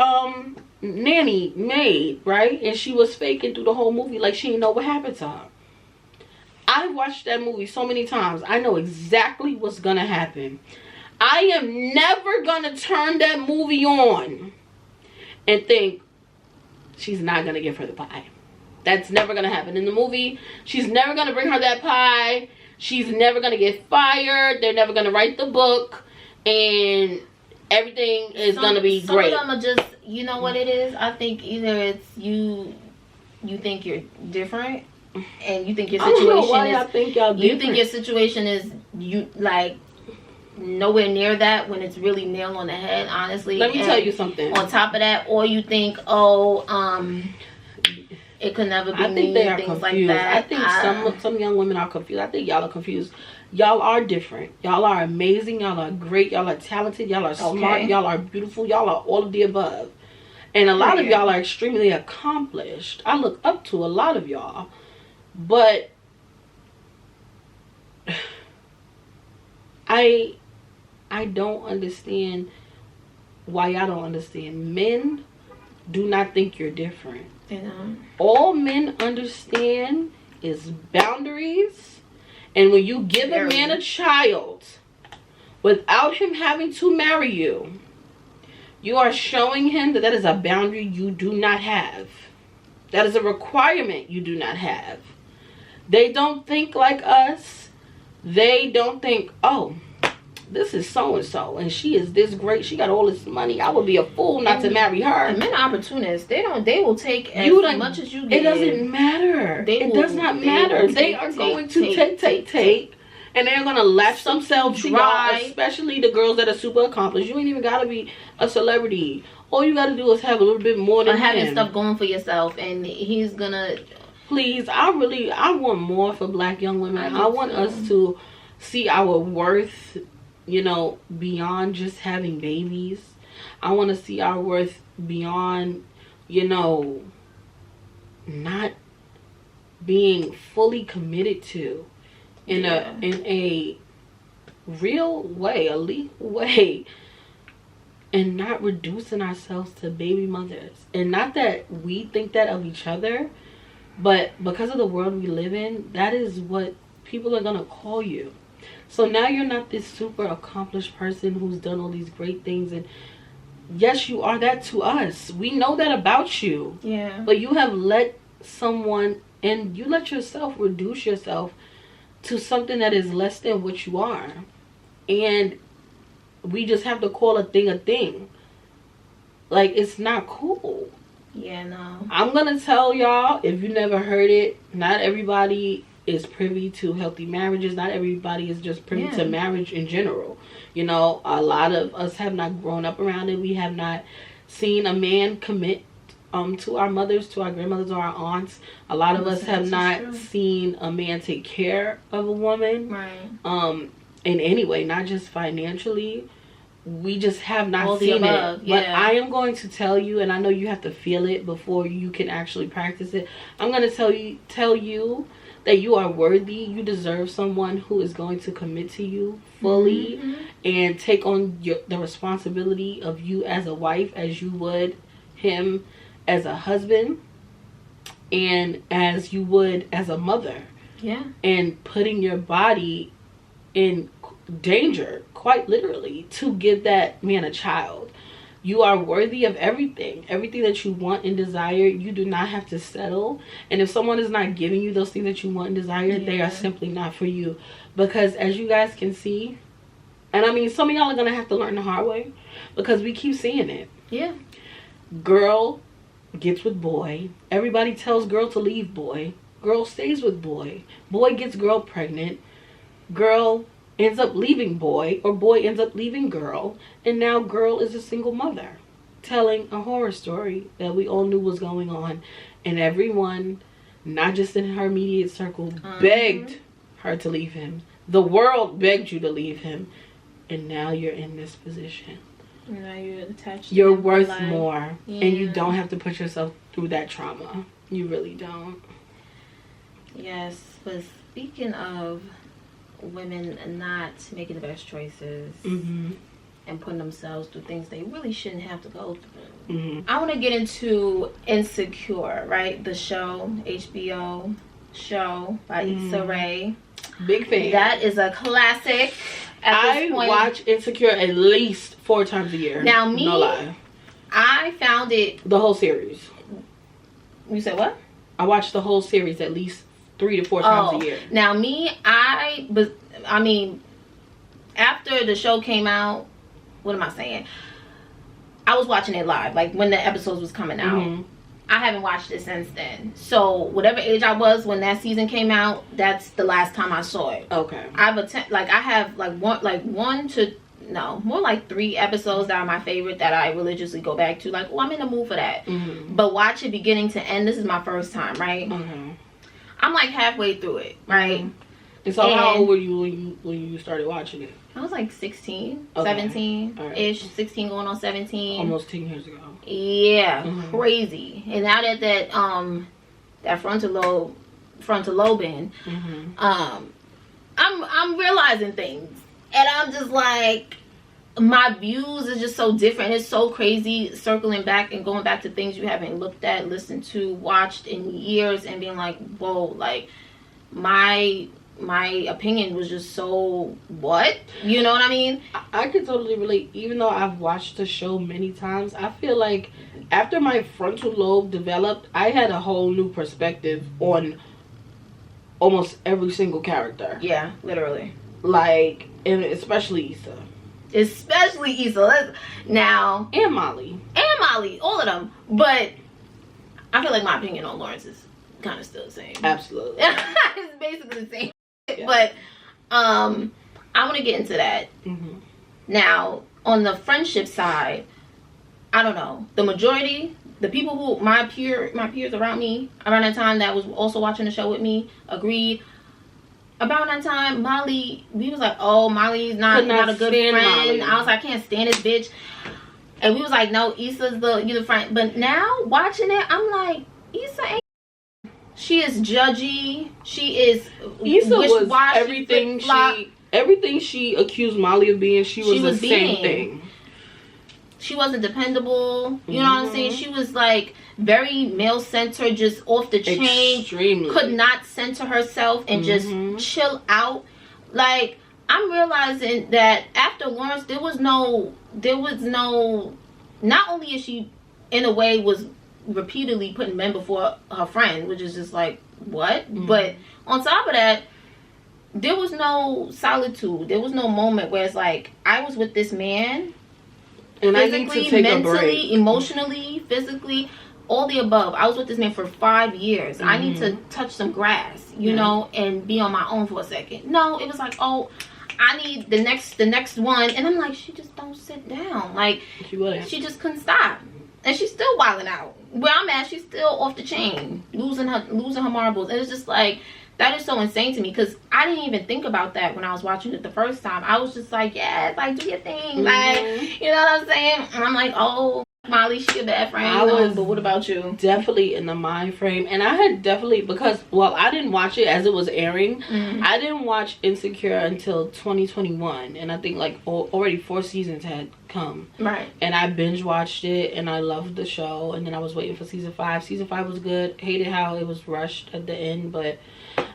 nanny maid, right? And she was faking through the whole movie like she didn't know what happened to her. I've watched that movie so many times. I know exactly what's gonna happen. I am never gonna turn that movie on and think she's not gonna give her the pie. That's never gonna happen in the movie. She's never gonna bring her that pie. She's never gonna get fired. They're never gonna write the book, and everything is gonna be great. Some of them are just, you know what it is? I think either it's you think you're different, and you think your situation is you like nowhere near that when it's really nail on the head, honestly. Let me tell you something. On top of that, or you think, it could never be me. I think they are things confused. Like that. I think some young women are confused. I think y'all are confused. Y'all are different. Y'all are amazing. Y'all are great. Y'all are talented. Y'all are smart. Y'all are beautiful. Y'all are all of the above. And a lot of y'all are extremely accomplished. I look up to a lot of y'all. But I don't understand why y'all don't understand. Men do not think you're different. All men understand is boundaries. And when you give a man a child without him having to marry you, you are showing him that is a boundary you do not have. That is a requirement you do not have. They don't think like us. They don't think, oh, this is so-and-so and she is this great, she got all this money, I would be a fool not to marry her. And men are opportunists. They will take as much as you give. It doesn't matter. It does not matter. They are going to take and they're gonna latch themselves to y'all, especially the girls that are super accomplished. You ain't even gotta be a celebrity. All you gotta do is have a little bit more than having stuff going for yourself, and he's gonna. Please, I want more for Black young women. I want us to see our worth, you know, beyond just having babies. I want to see our worth beyond, you know, not being fully committed to in a real way, a legal way, and not reducing ourselves to baby mothers. And not that we think that of each other, but because of the world we live in, that is what people are gonna call you. So now you're not this super accomplished person who's done all these great things, and yes, you are that to us. We know that about you. Yeah. But you have let someone, and you let yourself reduce yourself to something that is less than what you are. And we just have to call a thing a thing. Like, it's not cool. Yeah, no. I'm gonna tell y'all, if you never heard it, not everybody is privy to healthy marriages. Not everybody is just privy to marriage in general. You know, a lot of us have not grown up around it. We have not seen a man commit to our mothers, to our grandmothers, or our aunts. A lot of us have not seen a man take care of a woman. Right. In any way, not just financially. We just have not seen it. But I am going to tell you, and I know you have to feel it before you can actually practice it. I'm going to tell you that you are worthy. You deserve someone who is going to commit to you fully and take on the responsibility of you as a wife, as you would him as a husband, and as you would as a mother. Yeah. And putting your body in danger, quite literally, to give that man a child. You are worthy of everything that you want and desire. You do not have to settle. And if someone is not giving you those things that you want and desire, they are simply not for you. Because as you guys can see, and I mean, some of y'all are gonna have to learn the hard way, because we keep seeing it. Yeah. Girl gets with boy. Everybody tells girl to leave boy. Girl stays with boy. Boy gets girl pregnant. Girl ends up leaving boy, or boy ends up leaving girl, and now girl is a single mother telling a horror story that we all knew was going on, and everyone, not just in her immediate circle, begged her to leave him. The world begged you to leave him, and now you're in this position. Now you're attached. You're worth more, and you don't have to put yourself through that trauma. You really don't. Yes, but speaking of women not making the best choices and putting themselves through things they really shouldn't have to go through, I want to get into Insecure, right? The show, HBO show by Issa Rae. Big fan. That is a classic. I watch Insecure at least 4 times a year. Now me, no lie, I found it, the whole series. You said what? I watched the whole series at least 3 to 4 times a year. Now me, I mean, after the show came out, what am I saying? I was watching it live, like when the episodes was coming out. I haven't watched it since then. So whatever age I was when that season came out, that's the last time I saw it. Okay. I have more like 3 episodes that are my favorite that I religiously go back to. Like, oh, I'm in the mood for that. But watch it beginning to end. This is my first time, right? I'm like halfway through it, right? And so how old were you when you started watching it? I was like 16, 17-ish, 16 going on 17. Almost 10 years ago. Yeah, crazy. And now that frontal lobing, I'm realizing things. And I'm just like, my views is just so different. It's so crazy circling back and going back to things you haven't looked at, listened to, watched in years, and being like, whoa, like my opinion was just so what? You know what I mean? I could totally relate. Even though I've watched the show many times, I feel like after my frontal lobe developed, I had a whole new perspective on almost every single character. Yeah, literally. Like, and especially Issa. Especially Issa. Now. And Molly. All of them. But I feel like my opinion on Lawrence is kind of still the same. Absolutely. It's basically the same. Yeah. But I want to get into that. Now, on the friendship side, I don't know. The majority, the people who, my peers around me, around that time that was also watching the show with me, agreed. About that time, Molly, we was like, oh, Molly's not a good friend. Molly. I was like, I can't stand this bitch. And we was like, no, Issa's the friend. But now, watching it, I'm like, Issa ain't. She is judgy. She is Issa was everything she accused Molly of being, she was the same thing. She wasn't dependable. You know what I'm saying? She was like very male-centered, just off the chain. Extremely. Could not center herself and just chill out. Like, I'm realizing that after Lawrence, there was no, not only is she, in a way, was repeatedly putting men before her friend, which is just like, what? But on top of that, there was no solitude. There was no moment where it's like, I was with this man, and physically, mentally, emotionally, physically, all the above. I was with this man for 5 years. I need to touch some grass, you know, and be on my own for a second. No, it was like, oh, I need the next one. And I'm like, she just don't sit down. Like, she just couldn't stop. And she's still wilding out. Where I'm at, she's still off the chain, losing her marbles. And it's just like, that is so insane to me, because I didn't even think about that when I was watching it the first time. I was just like, yeah, like, do your thing. Like, you know what I'm saying? And I'm like, oh, Molly, she a bad friend. But what about you? Definitely in the mind frame. And I had definitely, because, well, I didn't watch it as it was airing. I didn't watch Insecure until 2021. And I think, like, already 4 seasons had come. Right. And I binge watched it, and I loved the show. And then I was waiting for season 5. Season 5 was good. Hated how it was rushed at the end, but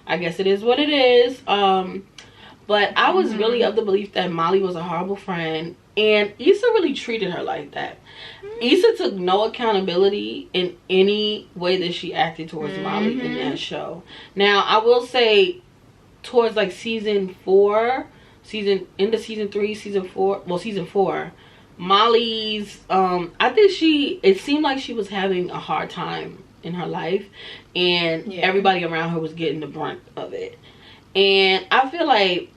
I guess it is what it is. But I was really of the belief that Molly was a horrible friend, and Issa really treated her like that. Issa took no accountability in any way that she acted towards Molly in that show. Now, I will say, towards like season 4, into season 3, season 4, Molly's, I think it seemed like she was having a hard time in her life, and everybody around her was getting the brunt of it. And I feel like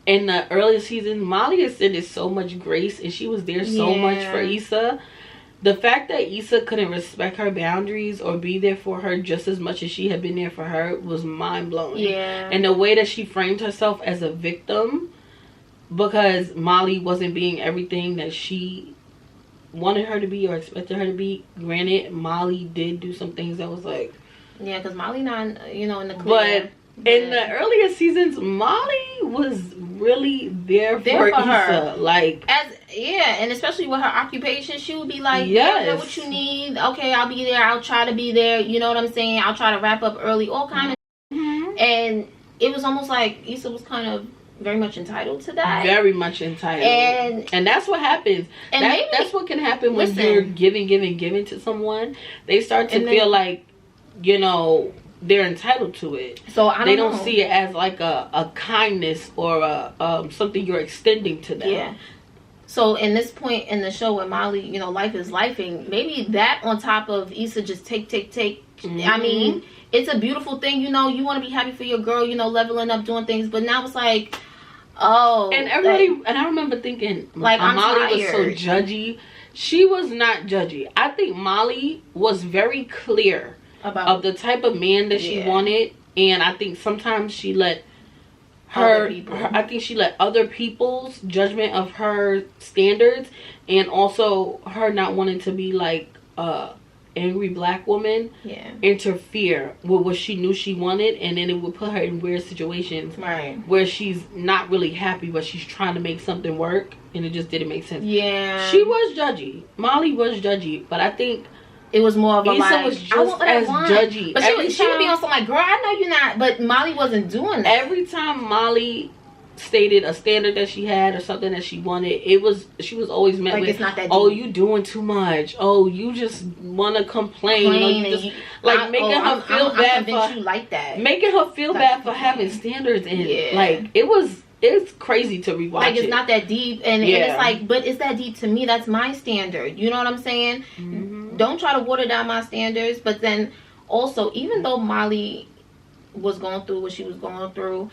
in the early season, Molly extended so much grace, and she was there so much for Issa. The fact that Issa couldn't respect her boundaries or be there for her just as much as she had been there for her was mind-blowing. Yeah. And the way that she framed herself as a victim, because Molly wasn't being everything that she wanted her to be or expected her to be. Granted, Molly did do some things that was like, yeah, because Molly not, you know, in the clear. But in the earlier seasons, Molly was really there for Issa. Her. Like, and especially with her occupation, she would be like, yeah, what you need? Okay, I'll be there. I'll try to be there. You know what I'm saying? I'll try to wrap up early. All kind of. And it was almost like Issa was kind of very much entitled to that. Very much entitled. And that's what happens. And that's what can happen when you're giving to someone. They start to feel like, you know, they're entitled to it. So they don't see it as like a kindness or a something you're extending to them. Yeah. So in this point in the show where Molly, you know, life is lifing, maybe that on top of Issa just take. I mean, it's a beautiful thing, you know, you want to be happy for your girl, you know, leveling up, doing things, but now it's like, oh. And everybody, and I remember thinking, like, Molly was so judgy. She was not judgy. I think Molly was very clear of the type of man that she wanted, and I think sometimes she let I think she let other people's judgment of her standards, and also her not wanting to be like angry black woman interfere with what she knew she wanted, and then it would put her in weird situations where she's not really happy but she's trying to make something work, and it just didn't make sense. She was judgy. Molly was judgy, but I think it was more of a Issa was just as judgy. But she would be on something like, girl, I know you're not, but Molly wasn't doing that. Every time Molly stated a standard that she had or something that she wanted, she was always met like, with, it's not that deep. Oh, you doing too much. Oh, you just want to complain. Making her feel bad for you like that. Making her feel bad for having standards, and like it's crazy to rewatch. Like, it's not that deep, and it's like, but it's that deep to me. That's my standard. You know what I'm saying? Don't try to water down my standards. But then also, even though Molly was going through what she was going through,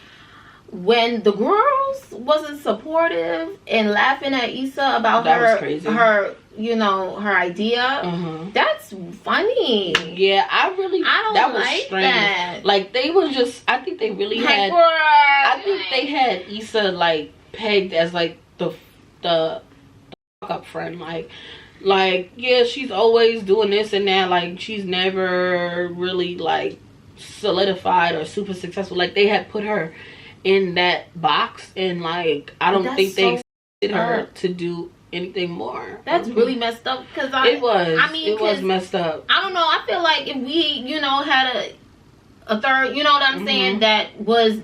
when the girls wasn't supportive and laughing at Issa about her you know, her idea, that's funny. Yeah, I don't that was like strange. That. Like, they was just, I think they really had, I think they had Issa like pegged as like the fuck up friend, like yeah, she's always doing this and that, like she's never really like solidified or super successful. Like, they had put her in that box, and like I don't think they expected her to do anything more. That's really messed up, because it was messed up. I don't know, I feel like if we, you know, had a third, you know what I'm saying, that was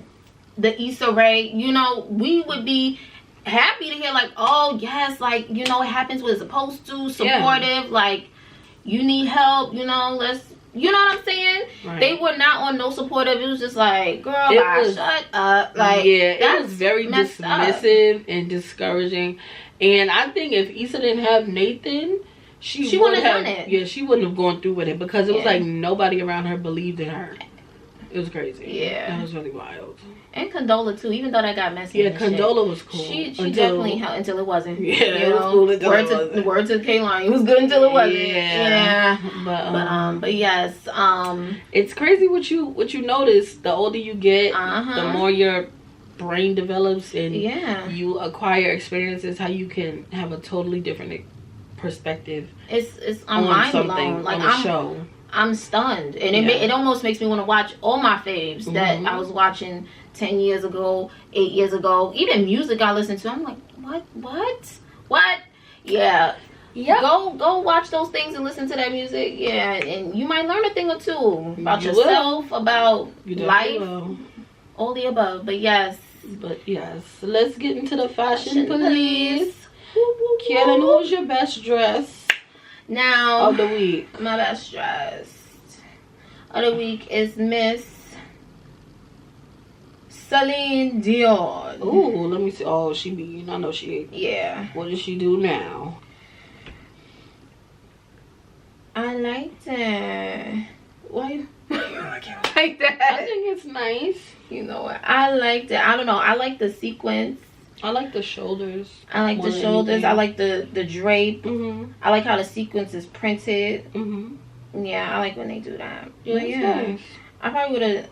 the Issa Rae, you know, we would be happy to hear like, oh yes, like, you know, it happens when it's supposed to, supportive, like, you need help, you know, let's, you know what I'm saying? They were not on no supportive. It was just like, girl, shut up. Like, it was very dismissive and discouraging. And I think if Issa didn't have Nathan, she wouldn't have done it. Yeah, she wouldn't have gone through with it, because it was like nobody around her believed in her. It was crazy. Yeah, that was really wild. And Condola too, even though that got messy. Yeah, Condola was cool. She definitely helped until it wasn't. Yeah, it was cool until it wasn't. Word to K-Line, it was good until it wasn't. Yeah. But yes. It's crazy what you notice. The older you get, the more your brain develops, and you acquire experiences, how you can have a totally different perspective. I'm mind blown. Like, on a show. I'm stunned, and it almost makes me want to watch all my faves that I was watching 10 years ago, 8 years ago, even music I listened to. I'm like, what? Yeah. Yep. Go watch those things and listen to that music. Yeah, and you might learn a thing or two about yourself, about life, all the above. But yes, so let's get into the fashion police. Karen, who's your best dress now of the week? My best dress of the week is Miss Celine Dion. Ooh, let me see. Oh, she mean. I know she. Yeah. What does she do now? I liked it. Why you like that? I think it's nice. You know what? I liked it. I don't know. I like the sequins. I like the shoulders. I like the shoulders. I like the drape. I like how the sequence is printed. Yeah, I like when they do that. Yeah, nice. I probably would have.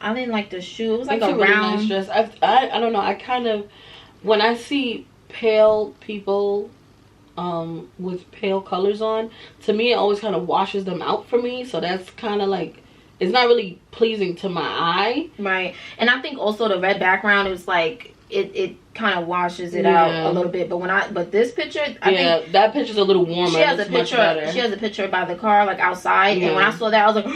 I didn't like the shoe. It was like a really round nice dress. I don't know. I kind of, when I see pale people with pale colors on, to me it always kind of washes them out for me. So that's kind of like, it's not really pleasing to my eye. Right. And I think also the red background is like, it kind of washes it out a little bit. But this picture, I think that picture's a little warmer. She has a picture by the car, like outside, and when I saw that, I was like,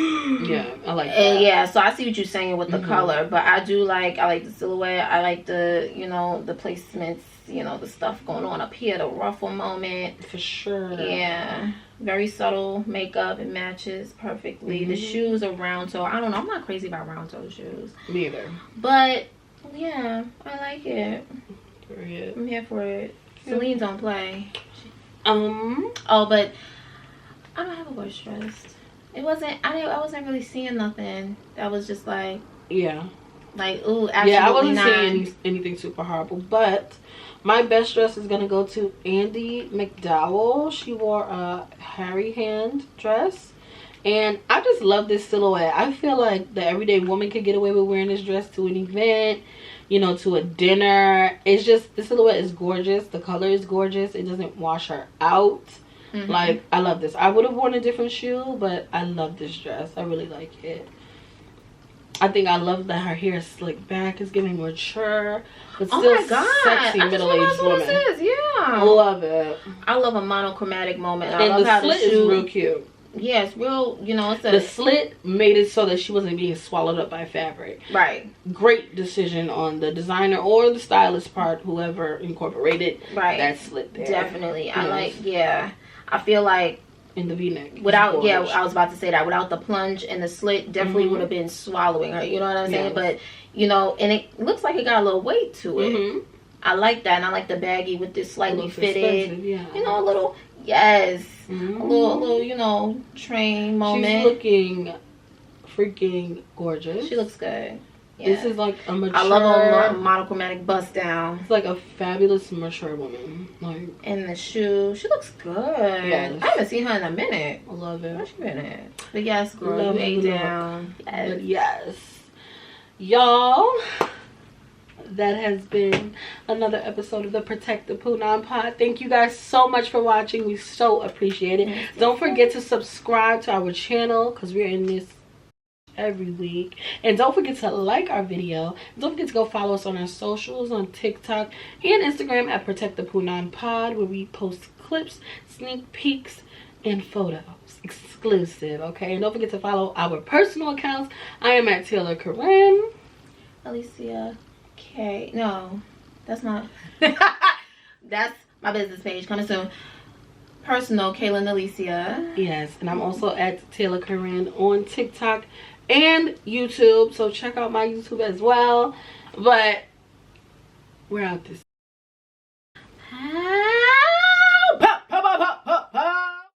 yeah, I like that. And yeah, so I see what you're saying with the color, but I like the silhouette. I like the, you know, the placements, you know, the stuff going on up here, the ruffle moment. For sure. Yeah. Very subtle makeup. It matches perfectly. The shoes are round toe. I don't know. I'm not crazy about round toe shoes. Me either. But yeah, I like it. Period. I'm here for it. Celine don't play. Oh, but I don't have a worst dress. It wasn't. I wasn't really seeing nothing. That was just like. Yeah. Like, ooh, absolutely yeah, I wasn't not. seeing anything super horrible. But my best dress is gonna go to Andy McDowell. She wore a Harry Hand dress, and I just love this silhouette. I feel like the everyday woman could get away with wearing this dress to an event, you know, to a dinner. It's just, the silhouette is gorgeous. The color is gorgeous. It doesn't wash her out. Like, I love this. I would have worn a different shoe, but I love this dress. I really like it. I think I love that her hair is slicked back. It's giving mature, but still sexy middle-aged woman. This is. Yeah, I love it. I love a monochromatic moment. And I love how the slit is real cute. Yeah, it's real. You know, it's the slit made it so that she wasn't being swallowed up by fabric. Right. Great decision on the designer or the stylist part, whoever incorporated that slit there. Definitely, yes. I like. Yeah, I feel like. In the V-neck. Without, yeah, I was about to say that. Without the plunge and the slit, definitely would have been swallowing her. You know what I'm saying? But, you know, and it looks like it got a little weight to it. I like that. And I like the baggy with this slightly fitted. Yeah. You know, a little, a little, you know, train moment. She's looking freaking gorgeous. She looks good. Yeah. This is like a mature. I love a monochromatic bust down. It's like a fabulous mature woman. Like, and the shoe, she looks good. Yes. I haven't seen her in a minute. I love it. Where's she been at? But yes, girl, you ate down. Yes. But yes, y'all. That has been another episode of the Protect the PUNAN pod. Thank you guys so much for watching. We so appreciate it. Don't forget to subscribe to our channel because we're in this every week, and don't forget to like our video. Don't forget to go follow us on our socials on TikTok and Instagram at Protect the PUNAN pod, where we post clips, sneak peeks, and photos exclusive. Okay, and don't forget to follow our personal accounts. I am at Taylor Corinne. Alicia K. No, that's not. That's my business page coming soon. Personal Kaylin Alicia. Yes, and I'm also at Taylor Corinne on TikTok and YouTube, so check out my YouTube as well. But we're out this